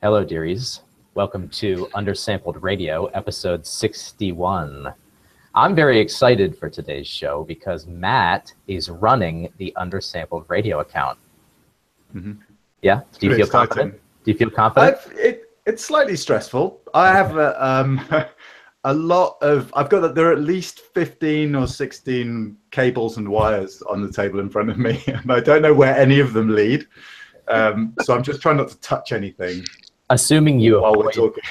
Hello, dearies. Welcome to Undersampled Radio, episode 61. I'm very excited for today's show because Matt is running the Undersampled Radio account. Mm-hmm. Yeah? Do you feel confident? Do you feel confident? It's slightly stressful. I have a lot of, there are at least 15 or 16 cables and wires on the table in front of me, and I don't know where any of them lead. So I'm just trying not to touch anything. Assuming you while we're talking.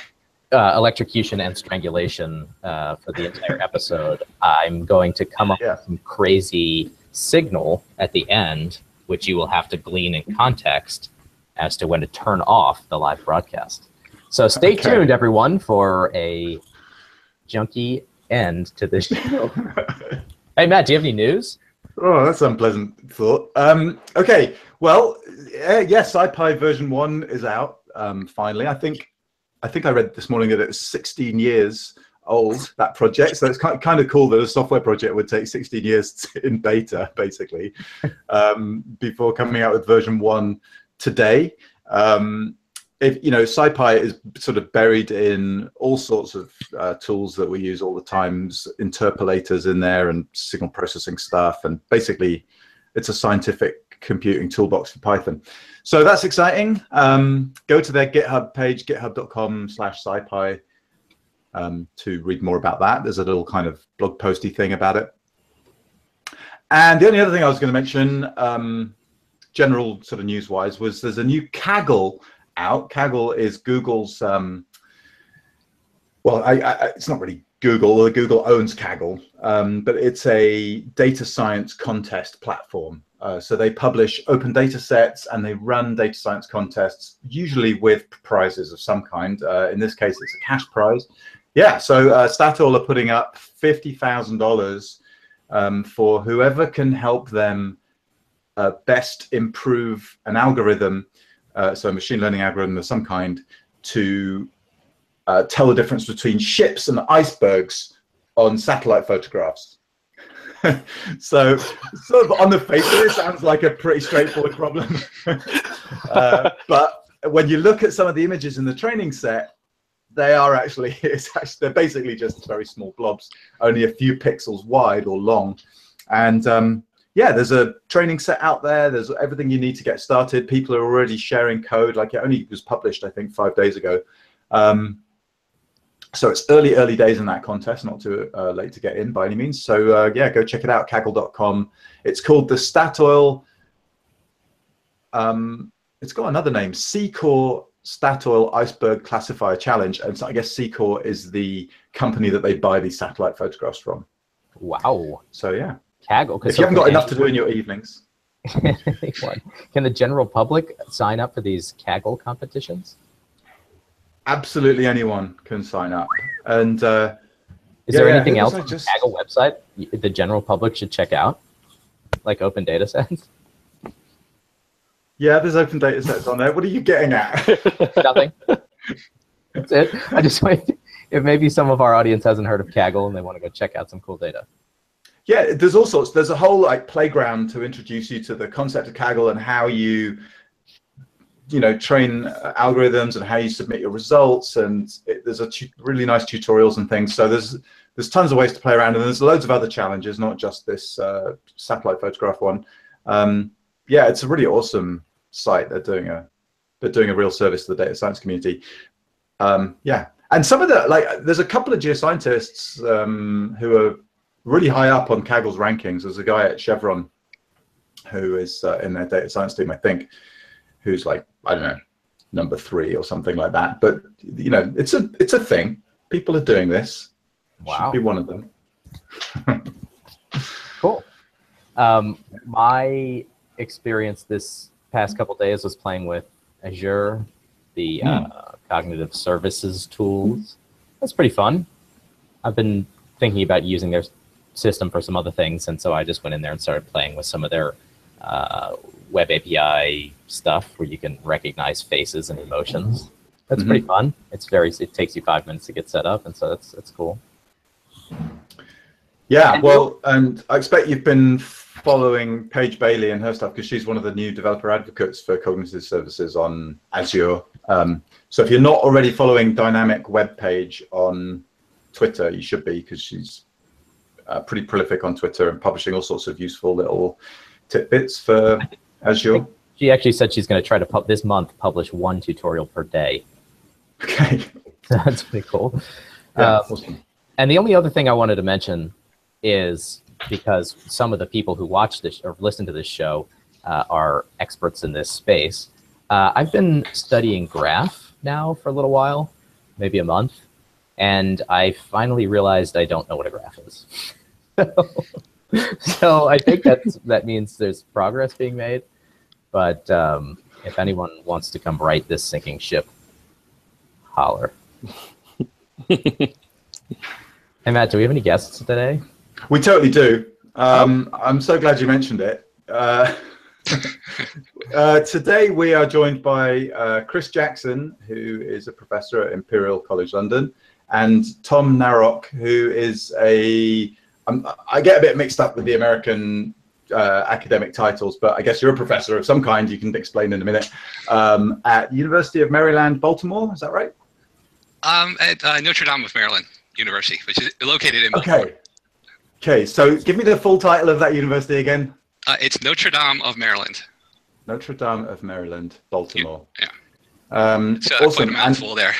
Electrocution and strangulation for the entire episode, I'm going to come up with some crazy signal at the end, which you will have to glean in context as to when to turn off the live broadcast. So stay tuned, everyone, for a junky end to this show. Hey, Matt, do you have any news? Oh, that's an unpleasant thought. Okay, well, yes, SciPy version 1 is out. Finally, I think I read this morning that it was 16 years old, that project. So it's kind of cool that a software project would take 16 years in beta, basically, before coming out with version 1 today. If you know, SciPy is sort of buried in all sorts of tools that we use all the time, interpolators in there and signal processing stuff, and basically it's a scientific computing toolbox for Python. So that's exciting. Go to their GitHub page, github.com/SciPy, to read more about that. There's a little kind of blog posty thing about it. And the only other thing I was going to mention, general sort of news-wise, was there's a new Kaggle out. Kaggle is Google's, well, it's not really Google. Google owns Kaggle, but it's a data science contest platform. So they publish open data sets and they run data science contests, usually with prizes of some kind. In this case, it's a cash prize. Yeah, so Statoil are putting up $50,000 for whoever can help them best improve an algorithm, so a machine learning algorithm of some kind, to tell the difference between ships and icebergs on satellite photographs. So sort of on the face of it, sounds like a pretty straightforward problem. But when you look at some of the images in the training set, they're basically just very small blobs, only a few pixels wide or long. And yeah, there's a training set out there. There's everything you need to get started. People are already sharing code. Like, it only was published, I think, 5 days ago. So it's early days in that contest, not too late to get in by any means. So yeah, go check it out, kaggle.com. It's called the Statoil, it's got another name, Seacore Statoil Iceberg Classifier Challenge. And so I guess Seacore is the company that they buy these satellite photographs from. Wow. So yeah. Kaggle. If you haven't got enough to do in your evenings. Can the general public sign up for these Kaggle competitions? Absolutely anyone can sign up. And is there anything else on the Kaggle website the general public should check out, like open data sets? Yeah, there's open data sets on there. What are you getting at? Nothing. That's it. I just wait. If maybe some of our audience hasn't heard of Kaggle and they want to go check out some cool data. Yeah, there's all sorts. There's a whole like playground to introduce you to the concept of Kaggle and how you train algorithms and how you submit your results, and there's really nice tutorials and things. So there's tons of ways to play around, and there's loads of other challenges, not just this satellite photograph one. Yeah, it's a really awesome site. They're doing a real service to the data science community. Yeah, and some of there's a couple of geoscientists who are really high up on Kaggle's rankings. There's a guy at Chevron who is in their data science team, I think, who's like, I don't know, number 3 or something like that. But it's a thing. People are doing this. Wow. Should be one of them. Cool. My experience this past couple days was playing with Azure, the cognitive services tools. That's pretty fun. I've been thinking about using their system for some other things, and so I just went in there and started playing with some of their web API stuff where you can recognize faces and emotions. That's pretty fun. It takes you 5 minutes to get set up, and so that's cool. Yeah, well, and I expect you've been following Paige Bailey and her stuff, because she's one of the new developer advocates for cognitive services on Azure. So if you're not already following Dynamic Web Page on Twitter, you should be, because she's pretty prolific on Twitter and publishing all sorts of useful little tidbits for Azure. She actually said she's going to try to this month publish 1 tutorial per day. Okay. That's pretty cool. Yeah, awesome. And the only other thing I wanted to mention is, because some of the people who watch this or listen to this show are experts in this space, I've been studying graph now for a little while, maybe a month, and I finally realized I don't know what a graph is. So I think that means there's progress being made. But if anyone wants to come right this sinking ship, holler. Hey, Matt, do we have any guests today? We totally do. I'm so glad you mentioned it. Today we are joined by Chris Jackson, who is a professor at Imperial College London, and Tom Narock, who is I get a bit mixed up with the American academic titles, but I guess you're a professor of some kind. You can explain in a minute. At University of Maryland, Baltimore, is that right? At Notre Dame of Maryland University, which is located in Baltimore. Okay, so give me the full title of that university again. It's Notre Dame of Maryland. Notre Dame of Maryland, Baltimore. Yeah. It's awesome. Quite a mouthful there.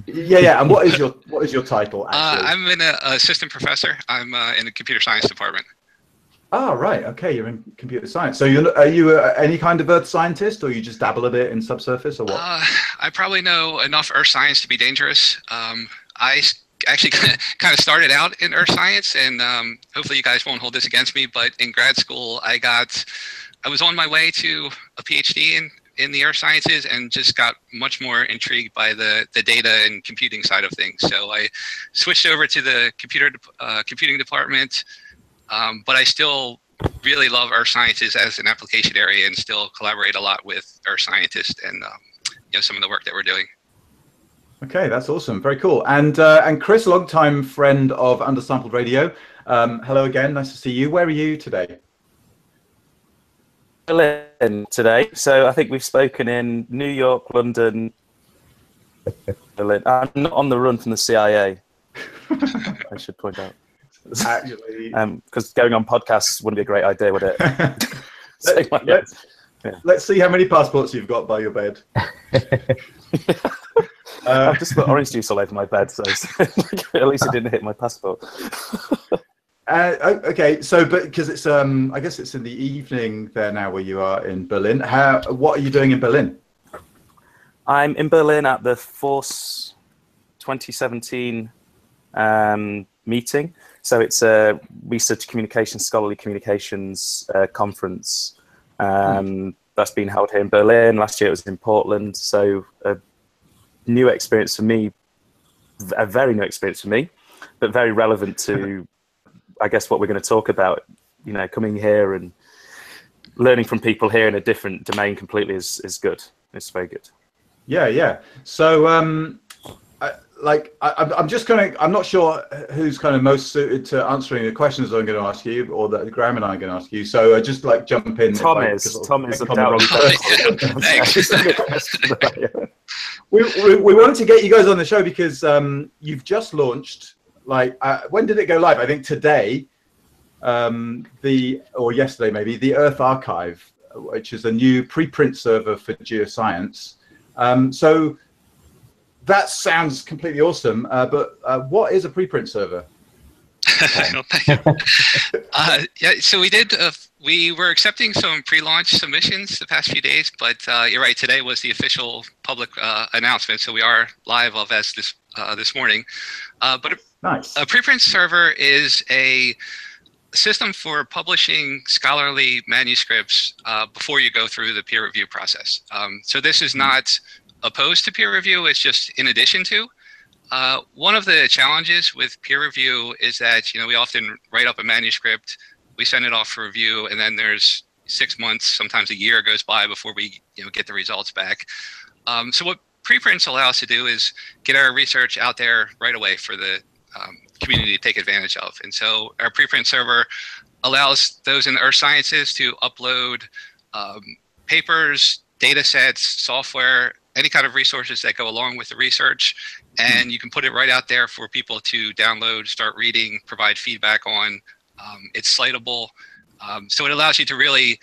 yeah. And what is your title actually? I'm an assistant professor. I'm in the computer science department. Oh, right. Okay, you're in computer science. So are you any kind of earth scientist, or you just dabble a bit in subsurface, or what? I probably know enough earth science to be dangerous. I actually kind of started out in earth science, and hopefully you guys won't hold this against me, but in grad school I was on my way to a PhD in the earth sciences, and just got much more intrigued by the data and computing side of things. So I switched over to the computing department, but I still really love earth sciences as an application area, and still collaborate a lot with earth scientists and some of the work that we're doing. Okay, that's awesome. Very cool. And Chris, a long-time friend of Undersampled Radio. Hello again. Nice to see you. Where are you today? Berlin today. So I think we've spoken in New York, London, Berlin. I'm not on the run from the CIA, I should point out. Actually, because going on podcasts wouldn't be a great idea, would it? Let's see how many passports you've got by your bed. I've just put orange juice all over my bed, so at least it didn't hit my passport. Okay, so because it's I guess it's in the evening there now where you are in Berlin. What are you doing in Berlin? I'm in Berlin at the Force 2017 meeting. So it's a research communications, scholarly communications conference that's been held here in Berlin. Last year it was in Portland. So a new experience for me, a very new experience for me, but very relevant to, I guess, what we're going to talk about. Coming here and learning from people here in a different domain completely is good. It's very good. Yeah. So I'm not sure who's kind of most suited to answering the questions I'm going to ask you, or that Graham and I are going to ask you. So just jump in. Tom is We wanted to get you guys on the show because you've just launched. When did it go live? I think today, or yesterday maybe, the EarthArXiv, which is a new preprint server for geoscience. So that sounds completely awesome. But what is a preprint server? So we were accepting some pre-launch submissions the past few days, but you're right, today was the official public announcement, so we are live as this morning. But nice. A preprint server is a system for publishing scholarly manuscripts before you go through the peer review process. So this is not opposed to peer review, it's just in addition to. One of the challenges with peer review is that we often write up a manuscript, we send it off for review, and then there's 6 months, sometimes a year goes by before we get the results back. So what preprints allow us to do is get our research out there right away for the community to take advantage of. And so our preprint server allows those in the earth sciences to upload papers, data sets, software, any kind of resources that go along with the research, and you can put it right out there for people to download, start reading, provide feedback on. It's citable, so it allows you to really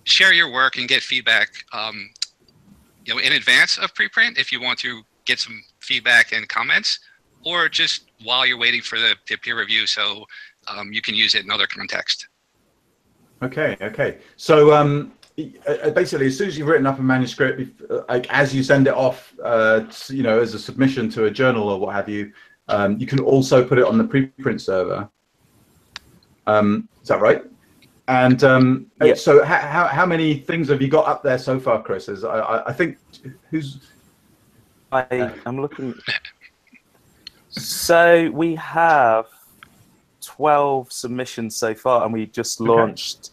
share your work and get feedback, in advance of preprint if you want to get some feedback and comments, or just while you're waiting for the peer review, so you can use it in other context. Okay. So basically, as soon as you've written up a manuscript, like as you send it off, as a submission to a journal or what have you, you can also put it on the preprint server. Is that right? And yeah. So how many things have you got up there so far, Chris? I think I'm looking. So we have 12 submissions so far, and we just launched. Okay.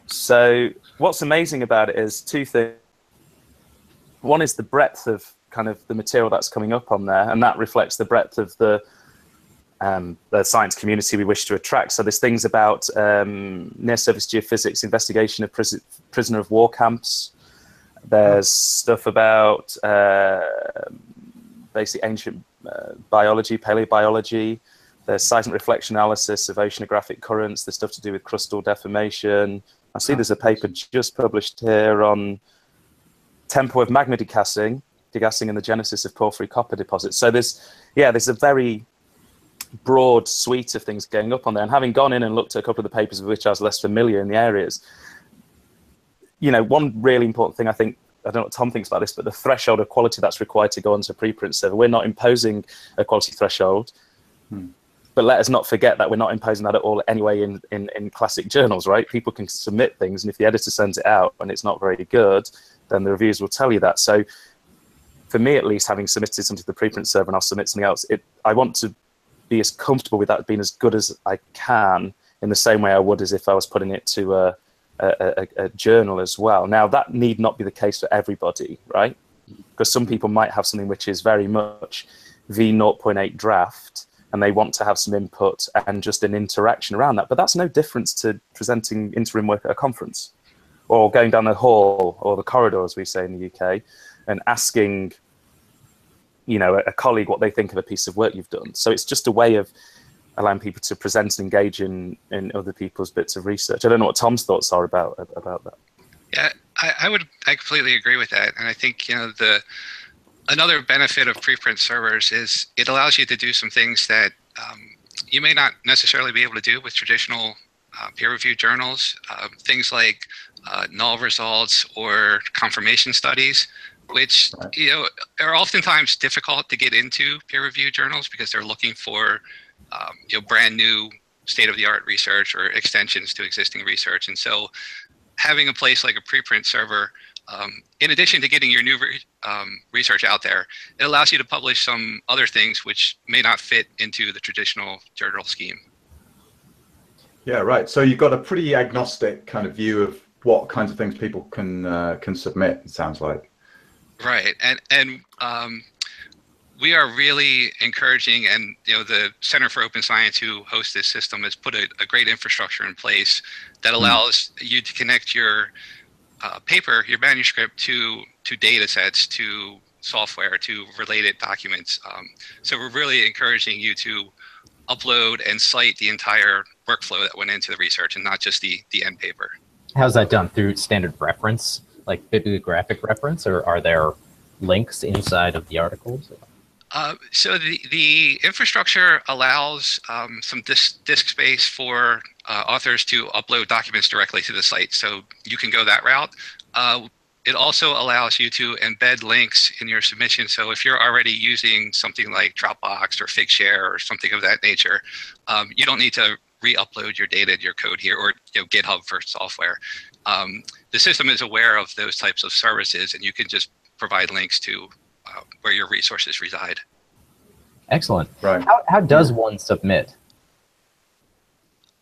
So what's amazing about it is two things. One is the breadth of kind of the material that's coming up on there, and that reflects the breadth of the science community we wish to attract. So there's things about near-surface geophysics, investigation of prisoner of war camps. There's stuff about basic ancient biology, paleobiology. There's seismic reflection analysis of oceanographic currents. There's stuff to do with crustal deformation. I see there's a paper just published here on tempo of magma degassing and the genesis of porphyry copper deposits. So there's a very broad suite of things going up on there. And having gone in and looked at a couple of the papers with which I was less familiar in the areas, one really important thing I think, I don't know what Tom thinks about this, but the threshold of quality that's required to go onto a preprint server, we're not imposing a quality threshold. But let us not forget that we're not imposing that at all anyway in classic journals, right? People can submit things, and if the editor sends it out and it's not very good, then the reviewers will tell you that. So for me, at least, having submitted something to the preprint server and I'll submit something else, I want to be as comfortable with that being as good as I can, in the same way I would as if I was putting it to a journal as well. Now, that need not be the case for everybody, right? Because some people might have something which is very much v0.8 draft, and they want to have some input and just an interaction around that. But that's no difference to presenting interim work at a conference, or going down the hall or the corridor, as we say in the UK, and asking a colleague what they think of a piece of work you've done. So it's just a way of allowing people to present and engage in other people's bits of research. I don't know what Tom's thoughts are about that. Yeah, I completely agree with that. And I think, another benefit of preprint servers is it allows you to do some things that you may not necessarily be able to do with traditional peer-reviewed journals. Things like null results or confirmation studies, which are oftentimes difficult to get into peer-reviewed journals because they're looking for brand new state-of-the-art research or extensions to existing research. And so having a place like a preprint server, in addition to getting your new research out there, it allows you to publish some other things which may not fit into the traditional journal scheme. Yeah, right. So you've got a pretty agnostic kind of view of what kinds of things people can submit, it sounds like. Right, and we are really encouraging, and the Center for Open Science, who hosts this system, has put a great infrastructure in place that allows you to connect your paper, your manuscript, to data sets, to software, to related documents. So we're really encouraging you to upload and cite the entire workflow that went into the research and not just the end paper. How's that done? Through standard reference, like bibliographic reference, or are there links inside of the articles? So the infrastructure allows some disk space for authors to upload documents directly to the site, so you can go that route. It also allows you to embed links in your submission. So if you're already using something like Dropbox or Figshare or something of that nature, you don't need to re-upload your data, your code here, or GitHub for software. The system is aware of those types of services, and you can just provide links to where your resources reside. Excellent. Right. How does one submit?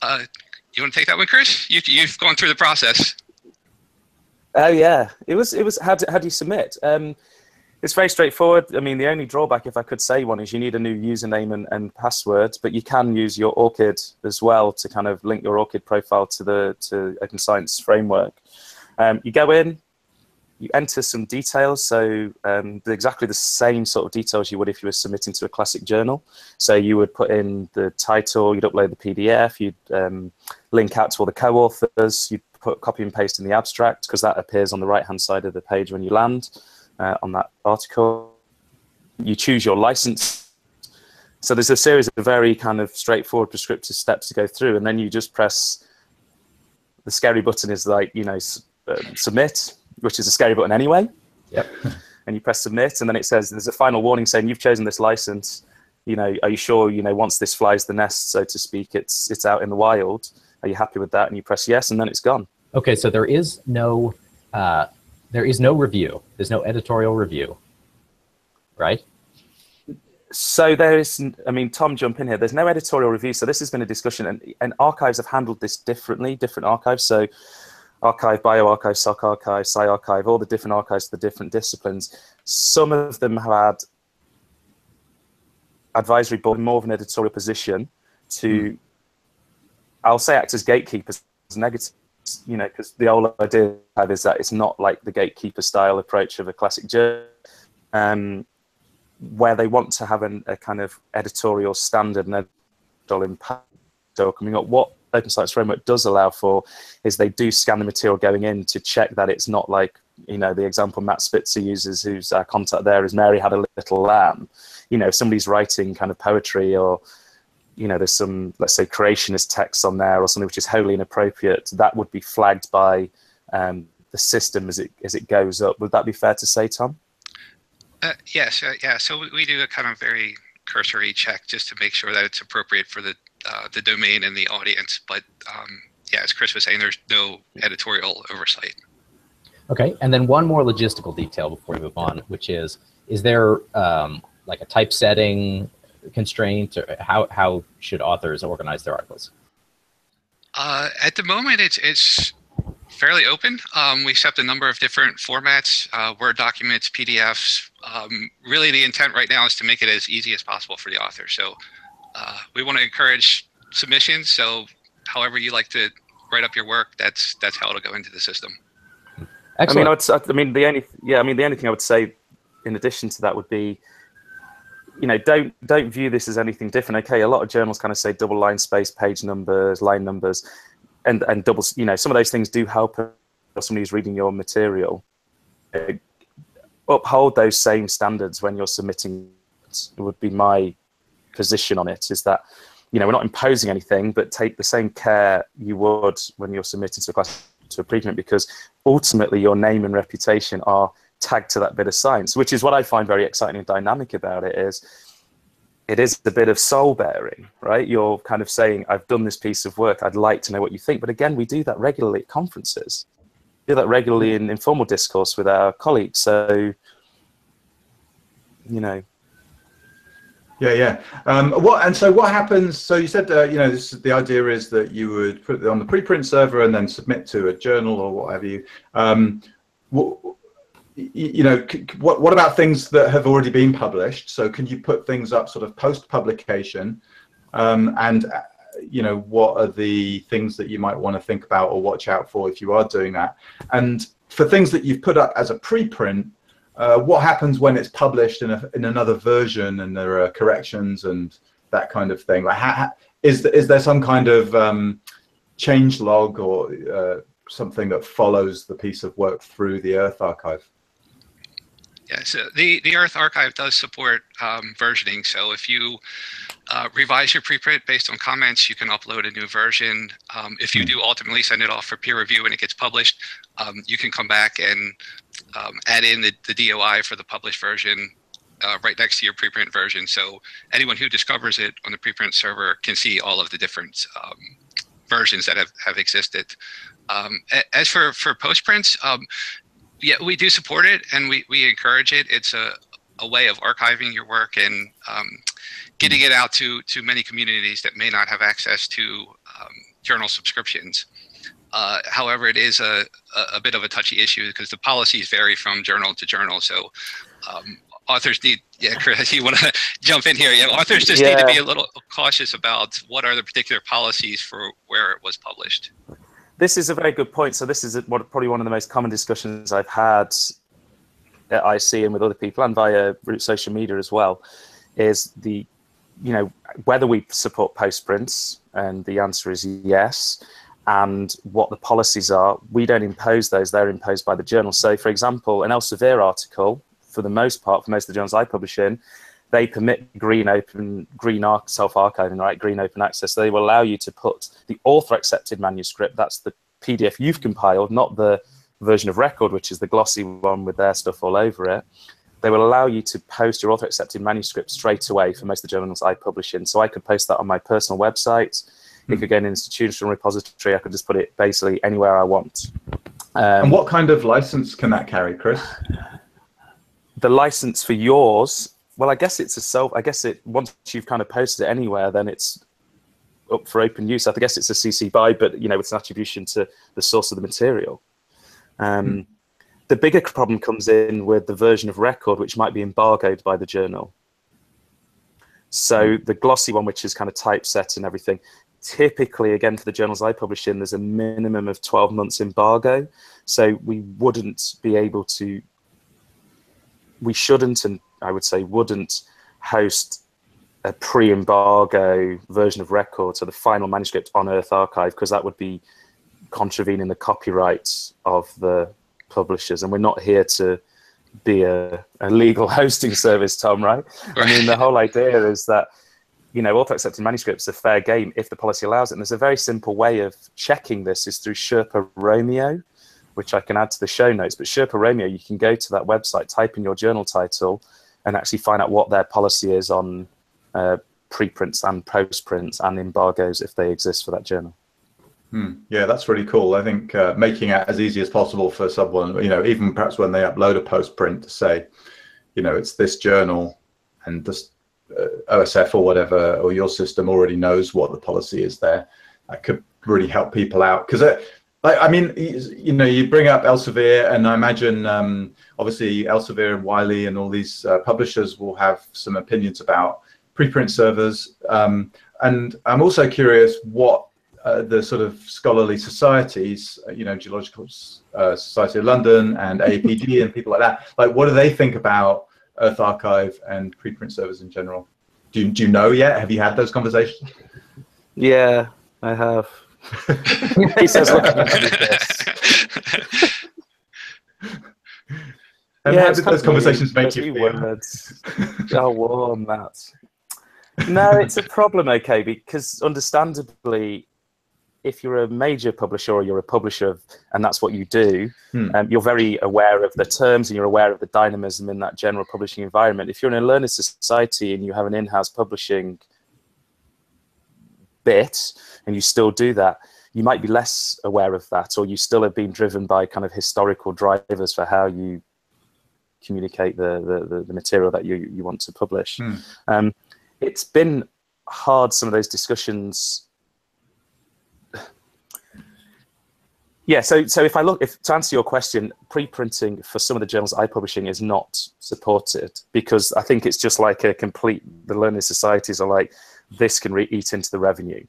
You want to take that one, Chris? You've gone through the process. Oh yeah, it was. How do you submit? It's very straightforward. I mean, the only drawback, if I could say one, is you need a new username and password, but you can use your ORCID as well to kind of link your ORCID profile to Open Science Framework. You go in, you enter some details, so exactly the same sort of details you would if you were submitting to a classic journal. So you would put in the title, you'd upload the PDF, you'd link out to all the co-authors, you'd put copy and paste in the abstract, because that appears on the right-hand side of the page when you land on that article. You choose your license. So there's a series of very kind of straightforward prescriptive steps to go through, and then you just press, the scary button is like, you know, submit, which is a scary button anyway. Yep. And you press submit, and then it says, there's a final warning saying you've chosen this license. You know, are you sure, you know, once this flies the nest, so to speak, it's out in the wild? Are you happy with that? And you press yes, and then it's gone. Okay, so there is no review. There's no editorial review, right? So there is, I mean, Tom, jump in here. There's no editorial review. So this has been a discussion, and archives have handled this differently, different archives. So archive, bioarchive, SocArchive, SciArchive, all the different archives for the different disciplines. Some of them have had advisory board, more of an editorial position to, I'll say, act as gatekeepers, negative, you know, because the whole idea is that it's not like the gatekeeper style approach of a classic journal, where they want to have a kind of editorial standard and editorial impact coming up. What Open Science Framework does allow for is they do scan the material going in to check that it's not like, you know, the example Matt Spitzer uses, whose contact there is Mary Had a Little Lamb. You know, if somebody's writing kind of poetry, or, you know, there's some, let's say, creationist texts on there or something which is wholly inappropriate, that would be flagged by the system as it goes up. Would that be fair to say, Tom? Yes, yeah. So we do a kind of very cursory check just to make sure that it's appropriate for the domain and the audience. But yeah, as Chris was saying, there's no editorial oversight. Okay, and then one more logistical detail before we move on, which is there like a typesetting constraint, or how should authors organize their articles? At the moment, it's fairly open. We accept a number of different formats, Word documents, PDFs. Really, the intent right now is to make it as easy as possible for the author. So we want to encourage submissions. So however you like to write up your work, that's how it'll go into the system. Excellent. I mean, the only thing I would say in addition to that would be, you know, don't view this as anything different. Okay, a lot of journals kind of say double line space, page numbers, line numbers, and double, you know, some of those things do help somebody who's reading your material. Uphold those same standards when you're submitting. It would be my position on it, is that, you know, we're not imposing anything, but take the same care you would when you're submitting to a class, to a preprint, because ultimately your name and reputation are tagged to that bit of science, which is what I find very exciting and dynamic about it. It is a bit of soul bearing, right? You're kind of saying, I've done this piece of work, I'd like to know what you think. But again, we do that regularly at conferences. We do that regularly in informal discourse with our colleagues. So, you know. Yeah. What happens? So you said, you know, the idea is that you would put it on the preprint server and then submit to a journal or what have you. You know, what about things that have already been published? So can you put things up sort of post-publication? And, you know, what are the things that you might want to think about or watch out for if you are doing that? And for things that you've put up as a preprint, what happens when it's published in another version and there are corrections and that kind of thing? Like, is there some kind of change log or something that follows the piece of work through the EarthArXiv? Yeah, so the EarthArXiv does support versioning. So if you revise your preprint based on comments, you can upload a new version. If you do ultimately send it off for peer review and it gets published, you can come back and add in the DOI for the published version right next to your preprint version. So anyone who discovers it on the preprint server can see all of the different versions that have existed. As for postprints, yeah, we do support it and we encourage it. It's a way of archiving your work and getting it out to many communities that may not have access to journal subscriptions. However, it is a bit of a touchy issue because the policies vary from journal to journal. So authors need, Chris, you want to jump in here? Yeah, authors just need to be a little cautious about what are the particular policies for where it was published. This is a very good point. So this is probably one of the most common discussions I've had at IC and with other people and via social media as well, is whether we support postprints, and the answer is yes, and what the policies are. We don't impose those, they're imposed by the journal. So for example, an Elsevier article, for the most part, for most of the journals I publish in, they permit green self-archiving, right? Green open access. So they will allow you to put the author-accepted manuscript, that's the PDF you've compiled, not the version of record, which is the glossy one with their stuff all over it. They will allow you to post your author-accepted manuscript straight away for most of the journals I publish in. So I could post that on my personal website. It could go in an institutional repository. I could just put it basically anywhere I want. And what kind of license can that carry, Chris? The license for yours, well, I guess once you've kind of posted it anywhere, then it's up for open use. I guess it's a CC BY, but it's an attribution to the source of the material. The bigger problem comes in with the version of record, which might be embargoed by the journal. So the glossy one, which is kind of typeset and everything, typically, again, for the journals I publish in, there's a minimum of 12 months embargo. So we wouldn't be able to, we shouldn't, and I would say wouldn't, host a pre-embargo version of record, so the final manuscript on EarthArXiv, because that would be contravening the copyrights of the publishers, and we're not here to be a legal hosting service, Tom, right? I mean, the whole idea is that, author-accepted manuscripts are fair game if the policy allows it. And there's a very simple way of checking this is through Sherpa Romeo, which I can add to the show notes. But Sherpa Romeo, you can go to that website, type in your journal title, and actually find out what their policy is on preprints and postprints and embargoes if they exist for that journal. Yeah, that's really cool. I think making it as easy as possible for someone, even perhaps when they upload a postprint, to say, it's this journal and this OSF or whatever, or your system already knows what the policy is there. That could really help people out. Because, you bring up Elsevier, and I imagine, obviously, Elsevier and Wiley and all these publishers will have some opinions about preprint servers. And I'm also curious what the sort of scholarly societies, Geological Society of London and APG and people like that, what do they think about EarthArXiv and preprint servers in general? Do you know yet? Have you had those conversations? Yeah, I have. He says, look at this. And how did those conversations make you feel? How warm that. No, it's a problem, okay, because understandably, if you're a major publisher or you're a publisher and that's what you do, you're very aware of the terms and you're aware of the dynamism in that general publishing environment. If you're in a learned society and you have an in-house publishing bit and you still do that, you might be less aware of that, or you still have been driven by kind of historical drivers for how you communicate the material that you want to publish. It's been hard, some of those discussions. Yeah, so to answer your question, preprinting for some of the journals I publish in is not supported, because I think it's just like the learning societies are like, this can eat into the revenue.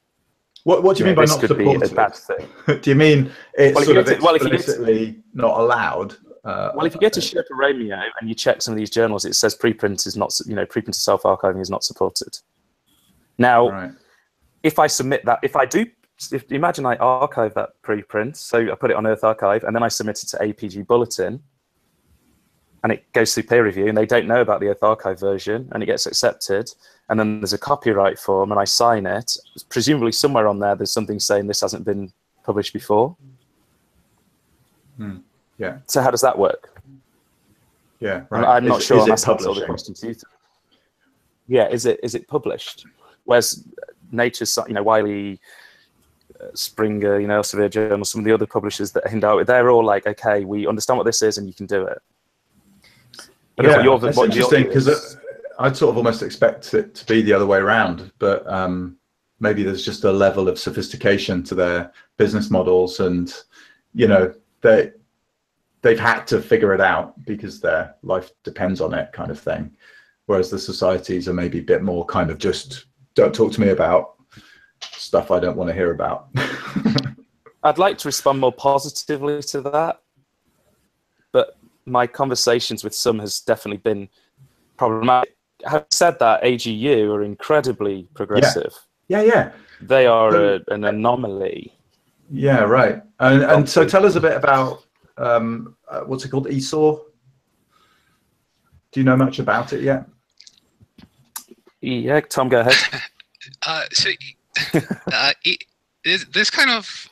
What do you mean by not supported? This could be a bad thing. Do you mean it's explicitly not allowed? Well, if you get to Sherpa Romeo and you check some of these journals, it says preprint is not, preprint to self-archiving is not supported. Now, if I submit that, if imagine I archive that preprint, so I put it on EarthArXiv, and then I submit it to APG Bulletin, and it goes through peer review, and they don't know about the EarthArXiv version, and it gets accepted, and then there's a copyright form, and I sign it. Presumably somewhere on there's something saying this hasn't been published before. Yeah. So how does that work? Yeah, right. I'm not sure. I'm asking all the questions to you. Yeah, is it published? Whereas Nature's, Wiley, Springer, Elsevier Journal, some of the other publishers that hinted out, they're all like, okay, we understand what this is and you can do it. But yeah, that's interesting, because I'd sort of almost expect it to be the other way around. But maybe there's just a level of sophistication to their business models, and you know, they've had to figure it out because their life depends on it, kind of thing. Whereas the societies are maybe a bit more kind of just, don't talk to me about stuff I don't want to hear about. I'd like to respond more positively to that, but my conversations with some has definitely been problematic. Having said that, AGU are incredibly progressive. Yeah. They are an anomaly. Yeah, right. And so tell us a bit about what's it called, Esau? Do you know much about it yet? Yeah, Tom, go ahead. This kind of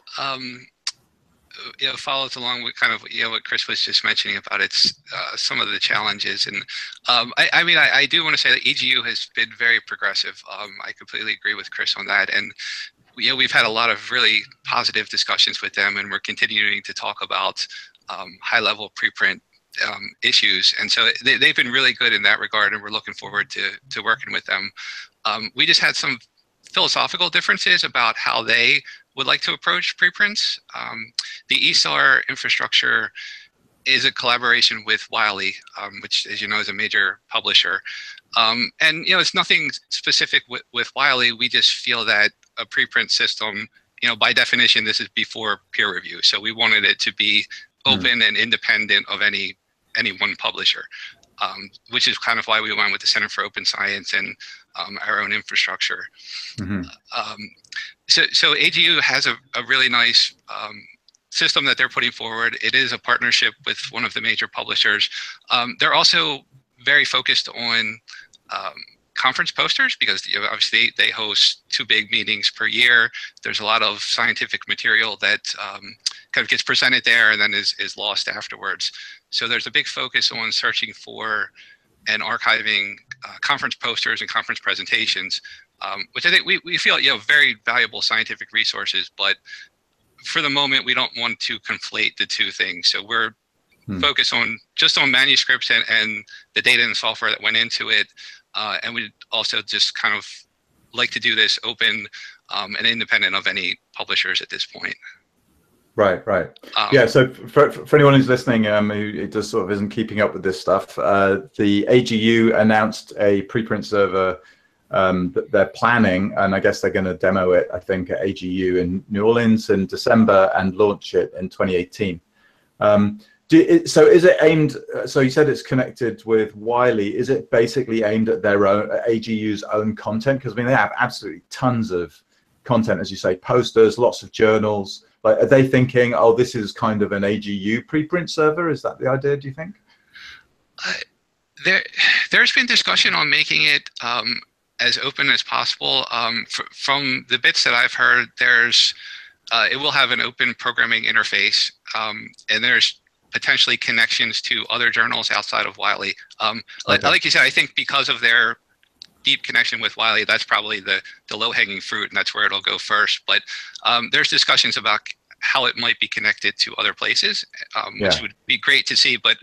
follows along with kind of what Chris was just mentioning about its some of the challenges, and I do want to say that EGU has been very progressive. I completely agree with Chris on that, and we've had a lot of really positive discussions with them, and we're continuing to talk about high-level preprint issues, and so they've been really good in that regard, and we're looking forward to working with them. We just had some philosophical differences about how they would like to approach preprints. The Esau infrastructure is a collaboration with Wiley, which, as you know, is a major publisher. And it's nothing specific with Wiley. We just feel that a preprint system, by definition, this is before peer review. So we wanted it to be open and independent of any one publisher, which is kind of why we went with the Center for Open Science and our own infrastructure. So AGU has a really nice system that they're putting forward. It is a partnership with one of the major publishers. They're also very focused on conference posters because obviously they host 2 big meetings per year. There's a lot of scientific material that kind of gets presented there and then is lost afterwards. So there's a big focus on searching for and archiving conference posters and conference presentations, which I think we feel very valuable scientific resources, but for the moment we don't want to conflate the two things. So we're focused just on manuscripts and the data and software that went into it, and we also just kind of like to do this open and independent of any publishers at this point. Right. Yeah. So for anyone who's listening, who just sort of isn't keeping up with this stuff, the AGU announced a preprint server that they're planning, and I guess they're going to demo it, I think, at AGU in New Orleans in December and launch it in 2018. So is it aimed? So you said it's connected with Wiley. Is it basically aimed at their own, at AGU's own content? Because I mean, they have absolutely tons of content, as you say, posters, lots of journals. Like, are they thinking, oh, this is kind of an AGU preprint server? Is that the idea, do you think? There's been discussion on making it as open as possible. From the bits that I've heard, it will have an open programming interface, and there's potentially connections to other journals outside of Wiley. Like you said, I think because of their deep connection with Wiley, that's probably the low-hanging fruit, and that's where it'll go first. But there's discussions about how it might be connected to other places, which would be great to see, but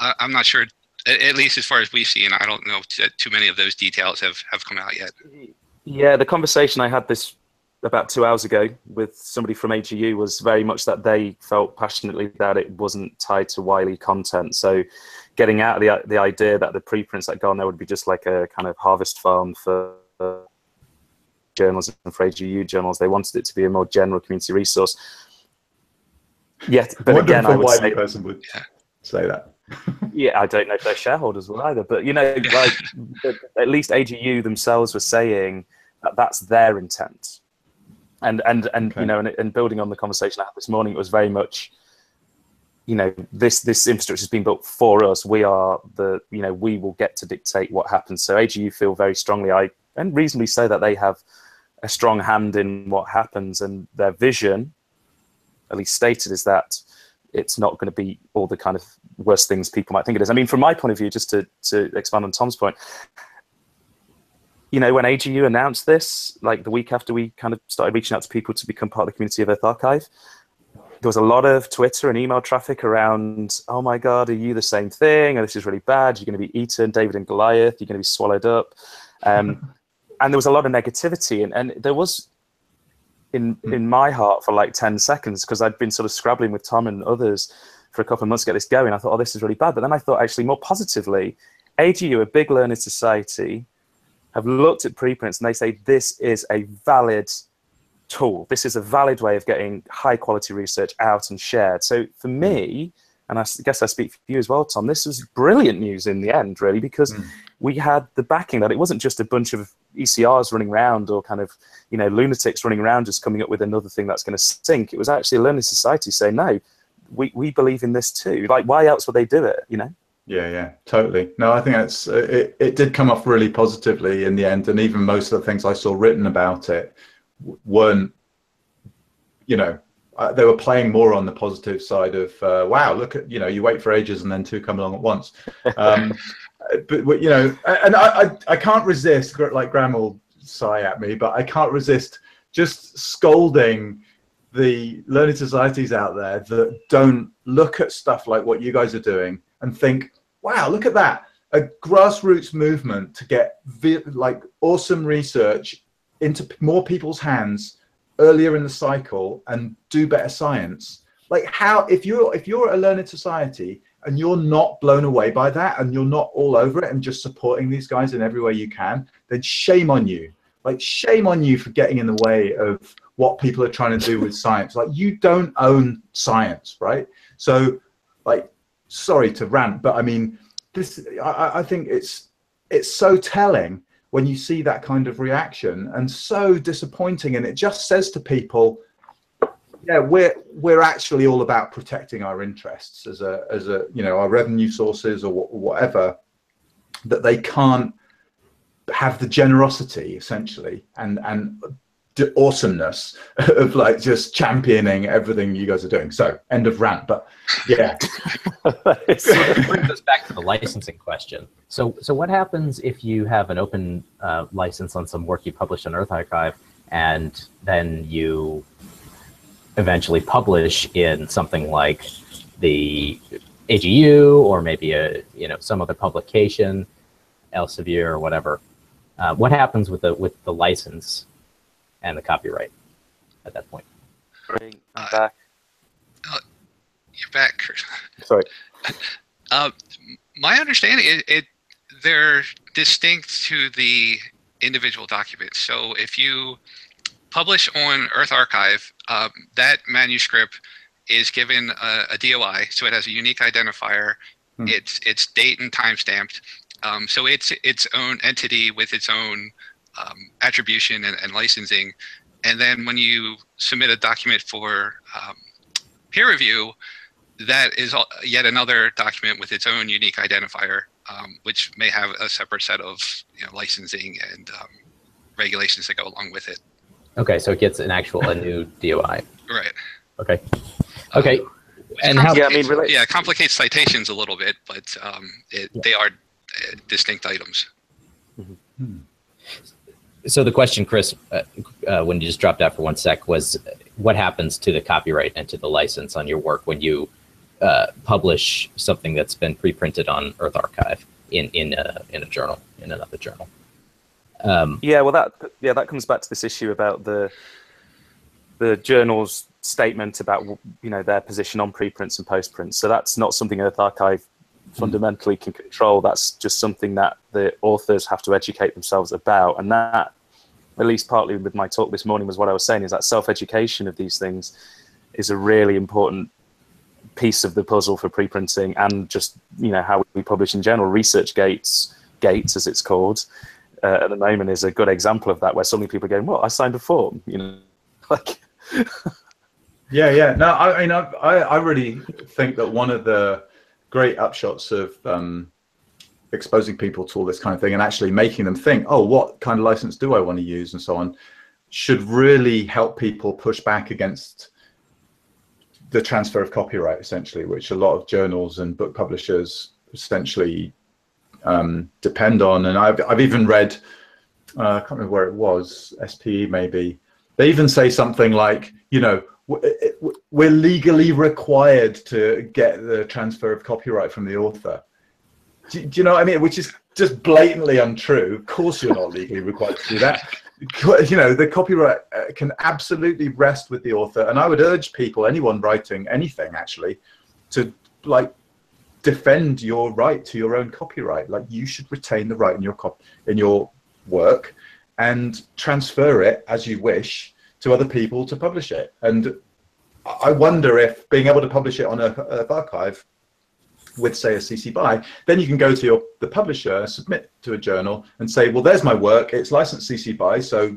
I'm not sure, at least as far as we've seen. I don't know if too many of those details have come out yet. Yeah, the conversation I had this about 2 hours ago with somebody from AGU was very much that they felt passionately that it wasn't tied to Wiley content. So getting out of the idea that the preprints that go on there would be just like a kind of harvest farm for journals and for AGU journals. They wanted it to be a more general community resource. Yeah, but again, I would say person would say that. Yeah, I don't know if their shareholders will either, but like at least AGU themselves were saying that that's their intent. And and building on the conversation I had this morning, it was very much, this infrastructure has been built for us. We are we will get to dictate what happens. So AGU feel very strongly, and reasonably so, that they have a strong hand in what happens, and their vision, at least stated, is that it's not going to be all the kind of worst things people might think it is. I mean, from my point of view, just to expand on Tom's point, when AGU announced this, like the week after we kind of started reaching out to people to become part of the community of EarthArXiv, there was a lot of Twitter and email traffic around, oh my God, are you the same thing? Oh, this is really bad. You're going to be eaten, David and Goliath. You're going to be swallowed up. and there was a lot of negativity, and there was in my heart for like 10 seconds, because I'd been sort of scrabbling with Tom and others for a couple of months to get this going. I thought, oh, this is really bad. But then I thought, actually, more positively, AGU, a big learned society, have looked at preprints and they say this is a valid tool. This is a valid way of getting high quality research out and shared. So for me, and I guess I speak for you as well, Tom, this was brilliant news in the end, really, because we had the backing that it wasn't just a bunch of ECRs running around or kind of, lunatics running around just coming up with another thing that's going to sink. It was actually a learning society saying, no, we believe in this too. Like, why else would they do it, Yeah, totally. No, I think it did come off really positively in the end, and even most of the things I saw written about it weren't, they were playing more on the positive side of, wow, look at, you wait for ages and then two come along at once. But and I can't resist, like Graham will sigh at me, but I can't resist just scolding the learning societies out there that don't look at stuff like what you guys are doing and think, wow, look at that, a grassroots movement to get like awesome research into more people's hands earlier in the cycle and do better science. Like, how, if you're a learned society and you're not blown away by that and you're not all over it and just supporting these guys in every way you can, then shame on you. Like, shame on you for getting in the way of what people are trying to do with science. Like, you don't own science, right? So, like, sorry to rant, but I mean, I think it's so telling when you see that kind of reaction, and so disappointing. And it just says to people, yeah, we're actually all about protecting our interests as a our revenue sources or whatever, that they can't have the generosity essentially and the awesomeness of like just championing everything you guys are doing. So end of rant, but yeah. It brings us back to the licensing question. So what happens if you have an open license on some work you published on EarthArXiv, and then you eventually publish in something like the AGU or maybe some other publication, Elsevier or whatever? What happens with the license and the copyright at that point? I'm back. You're back, Kurt. Sorry. My understanding, they're distinct to the individual documents. So if you publish on EarthArXiv, that manuscript is given a DOI, so it has a unique identifier. It's date and time stamped. So it's its own entity with its own attribution and licensing. And then when you submit a document for peer review, that is yet another document with its own unique identifier, which may have a separate set of licensing and regulations that go along with it. Okay, so it gets a new DOI. Right. Okay. Okay. And how? Yeah, complicates citations a little bit, but they are distinct items. Mm-hmm. So the question, Chris, when you just dropped out for 1 sec, was what happens to the copyright and to the license on your work when you publish something that's been pre-printed on EarthArXiv in a journal, in another journal? That comes back to this issue about the journal's statement about their position on preprints and postprints. So that's not something EarthArXiv fundamentally can control. That's just something that the authors have to educate themselves about. And that, at least partly with my talk this morning, was what I was saying, is that self-education of these things is a really important piece of the puzzle for preprinting, and just how we publish in general. Gates as it's called at the moment is a good example of that, where suddenly people are going, well, I signed a form, like. Yeah. No, I mean, I really think that one of the great upshots of exposing people to all this kind of thing and actually making them think, oh, what kind of license do I want to use and so on, should really help people push back against the transfer of copyright, essentially, which a lot of journals and book publishers essentially depend on. And I've even read, I can't remember where it was, SPE maybe, they even say something like, we're legally required to get the transfer of copyright from the author. Do you know what I mean? Which is just blatantly untrue. Of course, you're not legally required to do that. You know, the copyright can absolutely rest with the author, and I would urge people, anyone writing anything actually, to like defend your right to your own copyright. Like, you should retain the right in your work and transfer it as you wish to other people to publish it. And I wonder if being able to publish it on EarthArXiv with, say, a CC BY, then you can go to the publisher, submit to a journal, and say, well, there's my work, it's licensed CC BY, so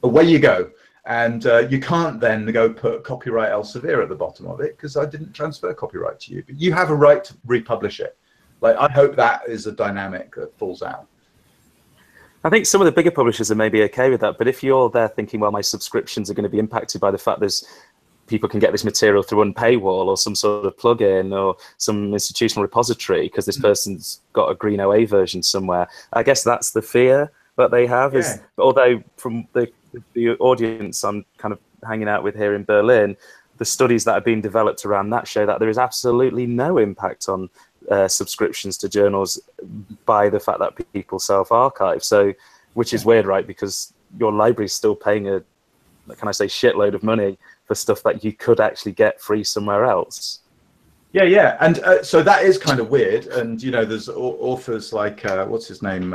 away you go. And you can't then go put copyright Elsevier at the bottom of it, because I didn't transfer copyright to you. But you have a right to republish it. Like, I hope that is a dynamic that falls out. I think some of the bigger publishers are maybe okay with that, but if you're there thinking, well, my subscriptions are going to be impacted by the fact people can get this material through Unpaywall or some sort of plugin or some institutional repository because this person's got a green OA version somewhere. I guess that's the fear that they have. Yeah. Is, although from the audience I'm kind of hanging out with here in Berlin, the studies that have been developed around that show that there is absolutely no impact on subscriptions to journals by the fact that people self-archive. So, which is weird, right? Because your library is still paying a, can I say, shitload of money for stuff that you could actually get free somewhere else. Yeah. And so that is kind of weird. And, you know, there's authors like, what's his name?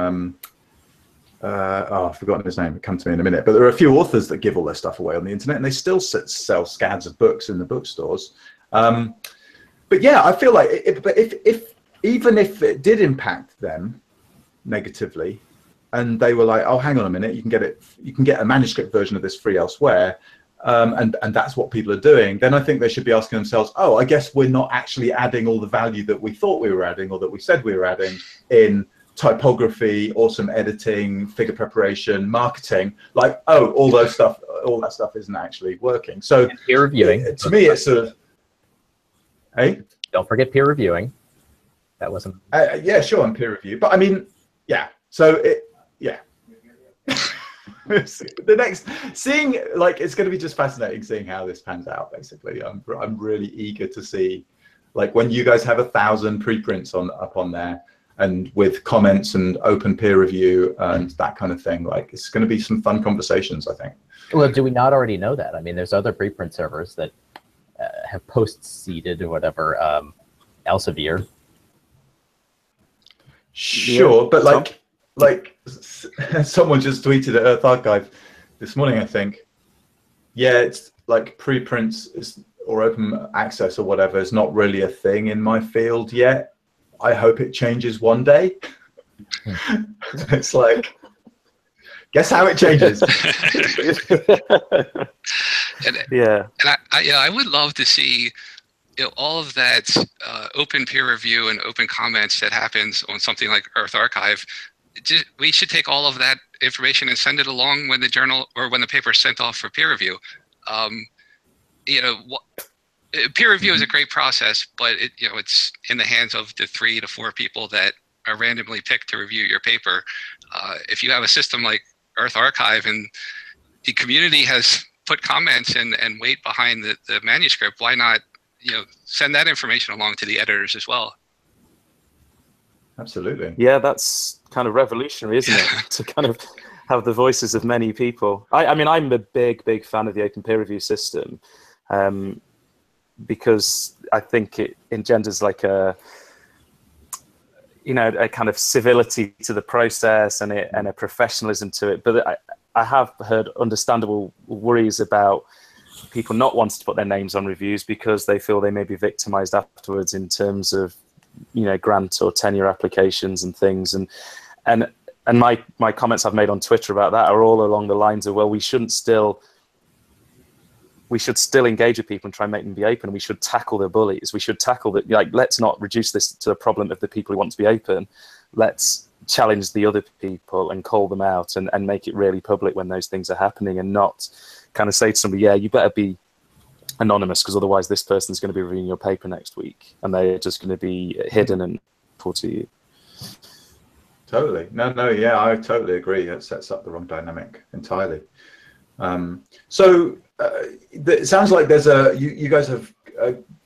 I've forgotten his name. It'll come to me in a minute. But there are a few authors that give all their stuff away on the internet, and they still sell scads of books in the bookstores. But yeah, I feel like even if it did impact them negatively, and they were like, oh, hang on a minute, you can get a manuscript version of this free elsewhere, and that's what people are doing, then I think they should be asking themselves, oh, I guess we're not actually adding all the value that we thought we were adding, or that we said we were adding, in typography, awesome editing, figure preparation, marketing. Like, oh, all that stuff isn't actually working. So and peer reviewing. To me, it's sort of, hey, don't forget peer reviewing. That wasn't. Yeah, sure, on peer review, but I mean, yeah. So yeah. The next, seeing, like, it's going to be just fascinating seeing how this pans out. Basically, I'm really eager to see, like, when you guys have 1,000 preprints up on there, and with comments and open peer review and that kind of thing. Like, it's going to be some fun conversations, I think. Well, do we not already know that? I mean, there's other preprint servers that have post-seeded or whatever Elsevier. Sure, but like someone just tweeted at EarthArXiv this morning, I think. Yeah, it's like preprints or open access or whatever is not really a thing in my field yet. I hope it changes one day. It's like, guess how it changes. Yeah. And I would love to see, you know, all of that open peer review and open comments that happens on something like EarthArXiv. We should take all of that information and send it along when the journal or when the paper is sent off for peer review. You know, peer review is a great process, but it's in the hands of the 3 to 4 people that are randomly picked to review your paper. If you have a system like EarthArXiv and the community has put comments and weight behind the manuscript, why not, send that information along to the editors as well? Absolutely. Yeah, that's kind of revolutionary, isn't it? To kind of have the voices of many people. I mean, I'm a big fan of the open peer review system. Because I think it engenders like a kind of civility to the process and a professionalism to it. But I have heard understandable worries about people not wanting to put their names on reviews because they feel they may be victimized afterwards in terms of, grant or tenure applications and things. And my comments I've made on Twitter about that are all along the lines of, well, we should still engage with people and try and make them be open. We should tackle the bullies. We should tackle that. Like, let's not reduce this to a problem of the people who want to be open. Let's challenge the other people and call them out and make it really public when those things are happening, and not kind of say to somebody, yeah, you better be anonymous because otherwise this person's going to be reading your paper next week and they're just going to be hidden and put to you. Totally. No, yeah, I totally agree. It sets up the wrong dynamic entirely. So it sounds like there's you guys have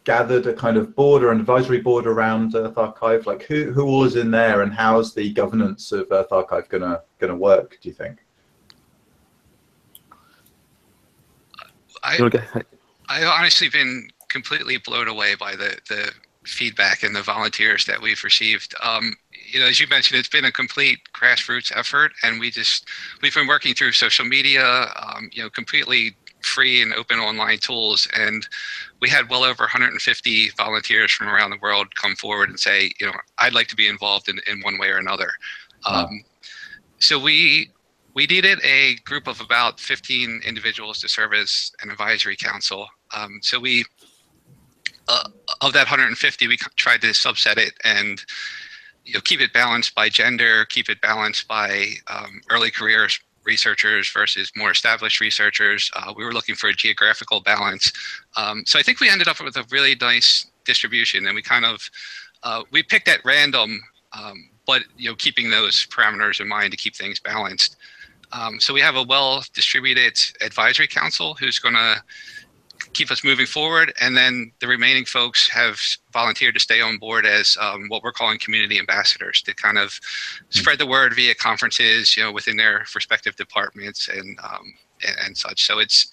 gathered a kind of board or an advisory board around EarthArXiv? Like who all is in there, and how's the governance of EarthArXiv gonna work, do you think? I've honestly been completely blown away by the feedback and the volunteers that we've received. You know, as you mentioned, it's been a complete grassroots effort, and we've been working through social media, you know, completely free and open online tools, and we had well over 150 volunteers from around the world come forward and say, you know, I'd like to be involved in one way or another. Wow. So we needed a group of about 15 individuals to serve as an advisory council. So we, of that 150, we tried to subset it and, you know, keep it balanced by gender, keep it balanced by early career researchers versus more established researchers. We were looking for a geographical balance. So I think we ended up with a really nice distribution, and we kind of, we picked at random, but, you know, keeping those parameters in mind to keep things balanced. So we have a well-distributed advisory council who's going to keep us moving forward, and then the remaining folks have volunteered to stay on board as what we're calling community ambassadors, to kind of spread the word via conferences, you know, within their respective departments and such. So it's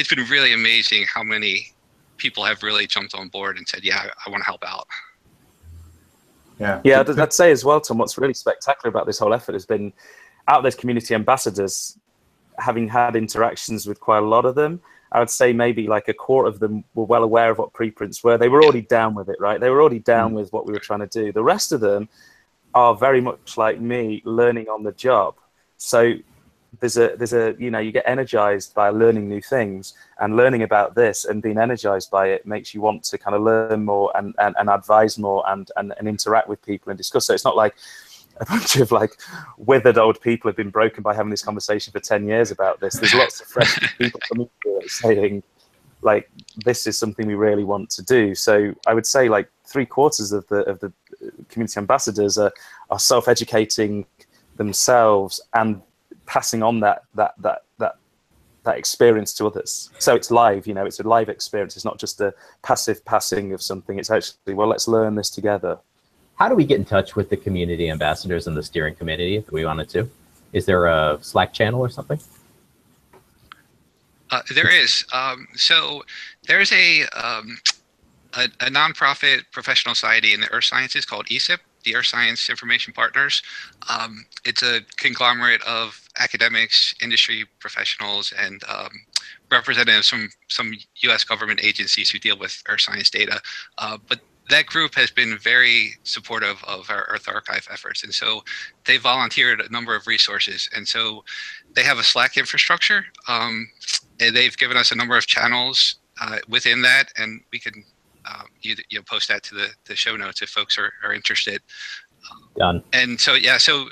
been really amazing how many people have really jumped on board and said, yeah, I want to help out. Yeah, I'd say as well, Tom, what's really spectacular about this whole effort has been, out of those community ambassadors, having had interactions with quite a lot of them, I would say maybe like a quarter of them were well aware of what preprints were. They were already down with it, right? They were already down with what we were trying to do. The rest of them are very much like me, learning on the job. So there's a you know, you get energized by learning new things, and learning about this and being energized by it makes you want to kind of learn more and advise more and interact with people and discuss. So it's not like a bunch of like withered old people have been broken by having this conversation for 10 years about this. There's lots of fresh people coming through it saying, like, this is something we really want to do. So I would say like 3/4 of the community ambassadors are self-educating themselves and passing on that experience to others. So it's live, you know, it's a live experience. It's not just a passive passing of something. It's actually, well, let's learn this together. How do we get in touch with the community ambassadors and the steering committee if we wanted to? Is there a Slack channel or something? There is. So there's a nonprofit professional society in the earth sciences called ESIP, the Earth Science Information Partners. It's a conglomerate of academics, industry professionals, and representatives from some U.S. government agencies who deal with earth science data. But that group has been very supportive of our EarthArXiv efforts, and so they volunteered a number of resources. And so they have a Slack infrastructure, and they've given us a number of channels within that, and we can post that to the show notes if folks are interested. Done. And so yeah, so